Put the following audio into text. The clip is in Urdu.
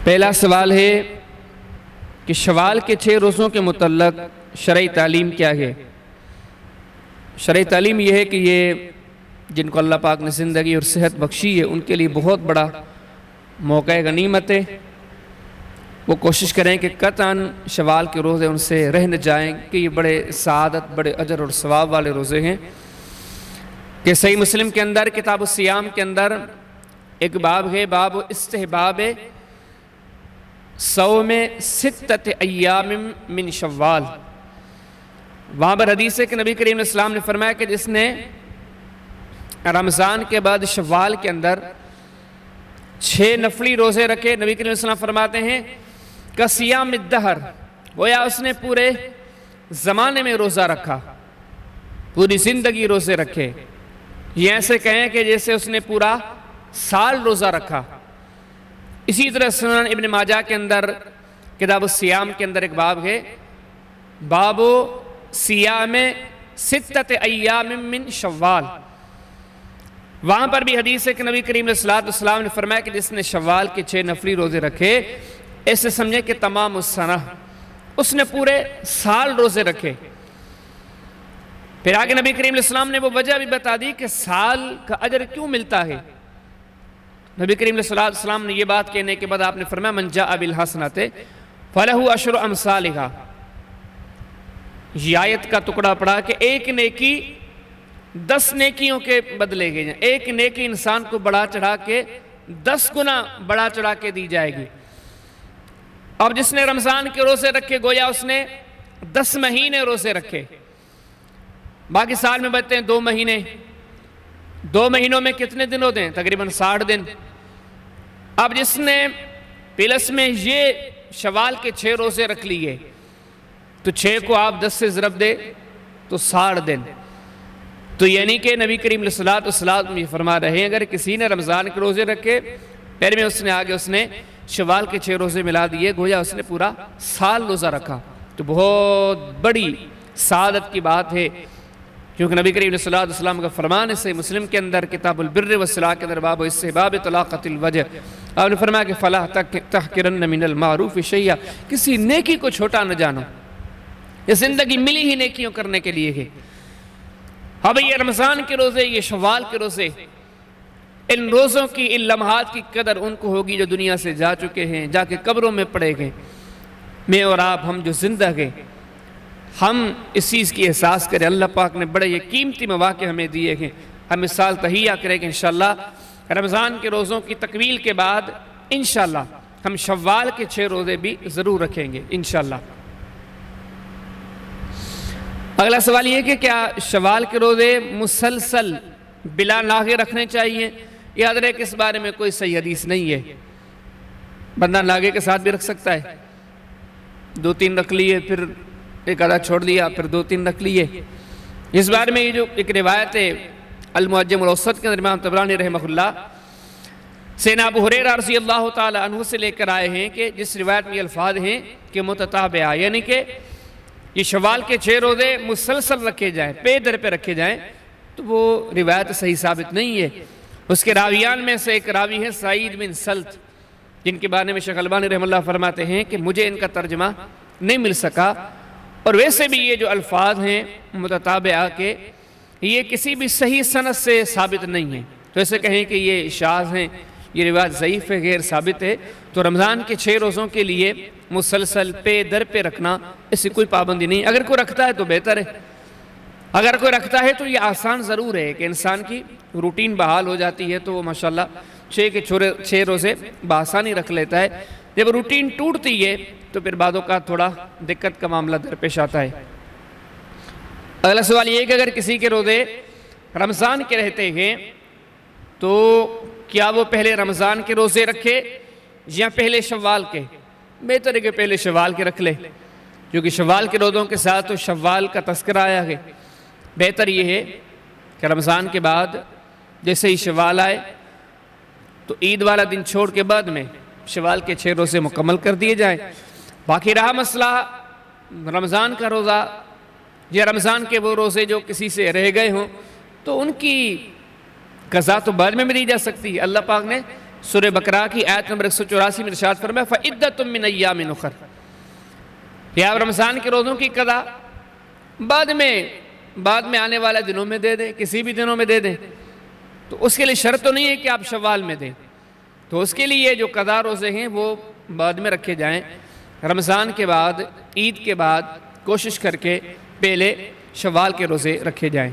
پہلا سوال ہے کہ شوال کے 6 روزوں کے متعلق شرعی تعلیم کیا ہے؟ شرعی تعلیم یہ ہے کہ یہ جن کو اللہ پاک نے زندگی اور صحت بخشی ہے ان کے لیے بہت بڑا موقع غنیمت ہے۔ وہ کوشش کریں کہ قطعاً شوال کے روزے ان سے رہ نہ جائیں کہ یہ بڑے سعادت، بڑے اجر اور ثواب والے روزے ہیں۔ کہ صحیح مسلم کے اندر کتاب الصیام کے اندر ایک باب ہے، باب استحباب صوم 6 ایام من شوال۔ وہاں پر حدیث ہے کہ نبی کریم علیہ السلام نے فرمایا کہ جس نے رمضان کے بعد شوال کے اندر 6 نفلی روزے رکھے، نبی کریم علیہ السلام فرماتے ہیں کسیام الدہر، گویا اس نے پورے زمانے میں روزہ رکھا، پوری زندگی روزے رکھے۔ یہ ایسے کہیں کہ جیسے اس نے پورا سال روزہ رکھا۔ اسی طرح سنن ابن ماجہ کے اندر کتاب الصیام کے اندر ایک باب ہے، باب صیام 6 ایام من شوال۔ وہاں پر بھی حدیث ہے کہ نبی کریم علیہ السلام نے فرمایا کہ جس نے شوال کے 6 نفلی روزے رکھے، ایسے سمجھے کہ تمام السنہ، اس نے پورے سال روزے رکھے۔ پھر آگے نبی کریم علیہ السلام نے وہ وجہ بھی بتا دی کہ سال کا اجر کیوں ملتا ہے۔ نبی کریم علیہ السلام نے یہ بات کہنے کے بعد آپ نے فرمایا من جاء بالحسنۃ فلہ عشر امثالھا۔ یہ آیت کا ٹکڑا پڑا کہ ایک نیکی 10 نیکیوں کے بدلے گئے، ایک نیکی انسان کو بڑھا چڑھا کے 10 گنا بڑھا چڑھا کے دی جائے گی۔ اب جس نے رمضان کے روزے رکھے گویا اس نے 10 مہینے روزے رکھے، باقی سال میں بچتے ہیں 2 مہینے۔ 2 مہینوں میں کتنے دن ہوتے ہیں؟ تقریباً 60 دن۔ اب جس نے پلس میں یہ شوال کے 6 روزے رکھ لیے تو 6 کو آپ 10 سے ضرب دے تو 60 دن۔ تو یعنی کہ نبی کریم علیہ السلام یہ فرما رہے ہیں اگر کسی نے رمضان کے روزے رکھے، پھر میں اس نے آگے اس نے شوال کے 6 روزے ملا دیے، گویا اس نے پورا سال روزہ رکھا، تو بہت بڑی سعادت کی بات ہے۔ کیونکہ نبی کریم علیہ السلام کا فرمان ہے صحیح مسلم کے اندر کتاب البر والصلاۃ کے اندر باب استحباب طلاقۃ الوجہ، آپ نے فرمایا کہ فلا تحقرن من المعروف شیئا، کسی نیکی کو چھوٹا نہ جانو، یہ زندگی ملی ہی نیکیوں کرنے کے لیے ہے۔ اب یہ رمضان کے روزے، یہ شوال کے روزے، ان روزوں کی، ان لمحات کی قدر ان کو ہوگی جو دنیا سے جا چکے ہیں، جا کے قبروں میں پڑے گئے۔ میں اور آپ، ہم جو زندہ گئے، ہم اس چیز کی احساس کریں۔ اللہ پاک نے بڑے یہ قیمتی مواقع ہمیں دیے ہیں، ہم اس سال تہیہ کریں کہ انشاءاللہ رمضان کے روزوں کی تکمیل کے بعد انشاءاللہ ہم شوال کے 6 روزے بھی ضرور رکھیں گے انشاءاللہ۔ اگلا سوال یہ کہ کیا شوال کے روزے مسلسل بلا ناغے رکھنے چاہیے؟ یاد رہے کہ اس بارے میں کوئی صحیح حدیث نہیں ہے، بندہ ناغے کے ساتھ بھی رکھ سکتا ہے، 2-3 رکھ لیے، پھر ایک آدھا چھوڑ دیا، پھر 2-3 رکھ لیے۔ اس بارے میں یہ جو ایک روایت ہے المعجم الاوسط کے اندر امام طبرانی رحمہ اللہ سیدنا ابو ہریرہ رضی اللہ تعالی عنہ سے لے کر آئے ہیں کہ جس روایت میں یہ الفاظ ہیں کہ متتابعہ، یعنی کہ یہ شوال کے 6 روزے مسلسل رکھے جائیں، پے در پہ رکھے جائیں، تو وہ روایت صحیح ثابت نہیں ہے۔ اس کے راویان میں سے ایک راوی ہے سعید بن سلط، جن کے بارے میں شیخ البانی رحمہ اللہ فرماتے ہیں کہ مجھے ان کا ترجمہ نہیں مل سکا، اور ویسے بھی یہ جو الفاظ ہیں متتابعہ کے، یہ کسی بھی صحیح سند سے ثابت نہیں ہیں، تو ایسے کہیں کہ یہ شاذ ہیں، یہ روایت ضعیف ہے، غیر ثابت ہے۔ تو رمضان کے 6 روزوں کے لیے مسلسل پے در پہ رکھنا، اس سے کوئی پابندی نہیں۔ اگر کوئی رکھتا ہے تو بہتر ہے، اگر کوئی رکھتا ہے تو یہ آسان ضرور ہے کہ انسان کی روٹین بحال ہو جاتی ہے، تو وہ ماشاءاللہ 6 کے 6 روزے بآسانی رکھ لیتا ہے۔ جب روٹین ٹوٹتی ہے تو پھر بعد اوقات تھوڑا دقت کا معاملہ درپیش آتا ہے۔ اگلا سوال یہ ہے کہ اگر کسی کے روزے رمضان کے رہتے ہیں تو کیا وہ پہلے رمضان کے روزے رکھے یا پہلے شوال کے؟ بہتر ہے کہ پہلے شوال کے رکھ لے، کیونکہ شوال کے روزوں کے ساتھ تو شوال کا تذکرہ آیا ہے۔ بہتر یہ ہے کہ رمضان کے بعد جیسے ہی شوال آئے تو عید والا دن چھوڑ کے بعد میں شوال کے 6 روزے مکمل کر دیے جائیں۔ باقی رہا مسئلہ رمضان کا روزہ یا رمضان کے وہ روزے جو کسی سے رہ گئے ہوں، تو ان کی قضا تو بعد میں دی جا سکتی ہے۔ اللہ پاک نے سورہ بقرہ کی آیت نمبر 184 میں ارشاد فرمایا فَعِدَّةٌ مِّنْ أَيَّامٍ أُخَرَ کہ آپ رمضان کے روزوں کی قضا بعد میں آنے والے دنوں میں دے دیں، کسی بھی دنوں میں دے دیں، تو اس کے لیے شرط تو نہیں ہے کہ آپ شوال میں دیں، تو اس کے لیے جو قضا روزے ہیں وہ بعد میں رکھے جائیں، رمضان کے بعد، عید کے بعد کوشش کر کے پہلے شوال کے روزے رکھے جائیں۔